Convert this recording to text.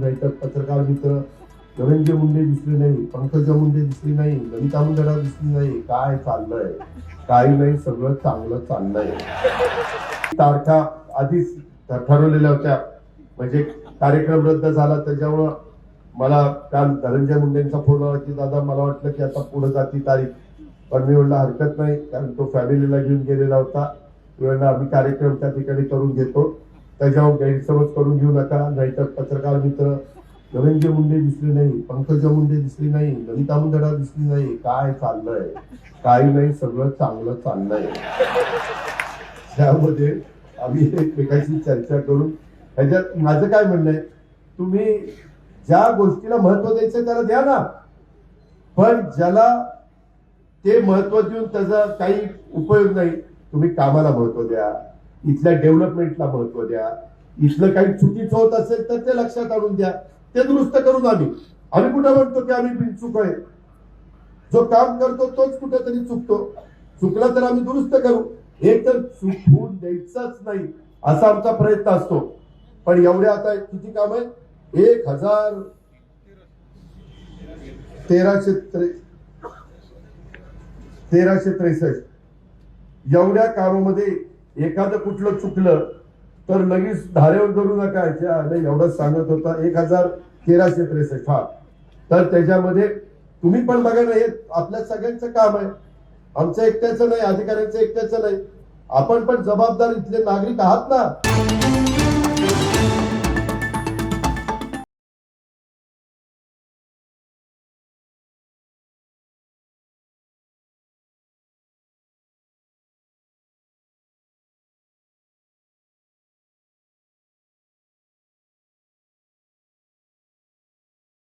नाहीतर पत्रकार मित्र धनंजय मुंडे दिसले नाही, पंकजा मुंडे दिसली नाही, ललिता मुंडे दिसली नाही. काय चाललंय? काही नाही, सगळं चांगलं चाललंय. तारखा आधीच ठरवलेल्या होत्या, म्हणजे कार्यक्रम रद्द झाला. त्याच्यामुळं मला काल धनंजय मुंडेंचा फोन आला की दादा मला वाटलं की आता पुढे जाती तारीख, पण मी म्हणलं हरकत नाही, कारण तो फॅमिलीला घेऊन गेलेला होता. म्हणलं आम्ही कार्यक्रम त्या ठिकाणी करून घेतो, त्याच्यावर गैरसमज करून घेऊ नका. नाहीतर पत्रकार मित्र धनंजय मुंडे दिसले नाही, पंकजा मुंडे दिसली नाही, ललिता मुंडे दिसली नाही. काय चाललंय? काही नाही, सगळं चांगलं चाललंय. त्यामध्ये आम्ही एकमेकांशी चर्चा करून ह्याच्यात माझं काय म्हणणं आहे, तुम्ही ज्या गोष्टीला महत्व द्यायचं त्याला द्या ना, पण ज्याला ते महत्व देऊन त्याचा काही उपयोग नाही, तुम्ही कामाला महत्व द्या, इथल्या डेव्हलपमेंटला महत्व द्या. इथलं काही चुकीचं होत असेल तर ते लक्षात आणून द्या, ते दुरुस्त करून आम्ही कुठं म्हणतो की आम्ही बिनचूक आहे. जो काम करतो तोच कुठेतरी चुकतो. चुकला तर आम्ही दुरुस्त करू, हे तर चुकवून द्यायचंच नाही असा आमचा प्रयत्न असतो. पण एवढे आता किती काम आहे, 1363 एवढ्या कामामध्ये एखादं कुठलं चुकलं तर लगेच धारेवर करू नका. एवढंच सांगत होता 1363. हा, तर त्याच्यामध्ये तुम्ही पण बघा ना, हे आपल्या सगळ्यांचं काम आहे, आमचं एकट्याचं नाही, अधिकाऱ्यांचं एकट्याचं नाही. आपण पण जबाबदार इथले नागरिक आहात ना.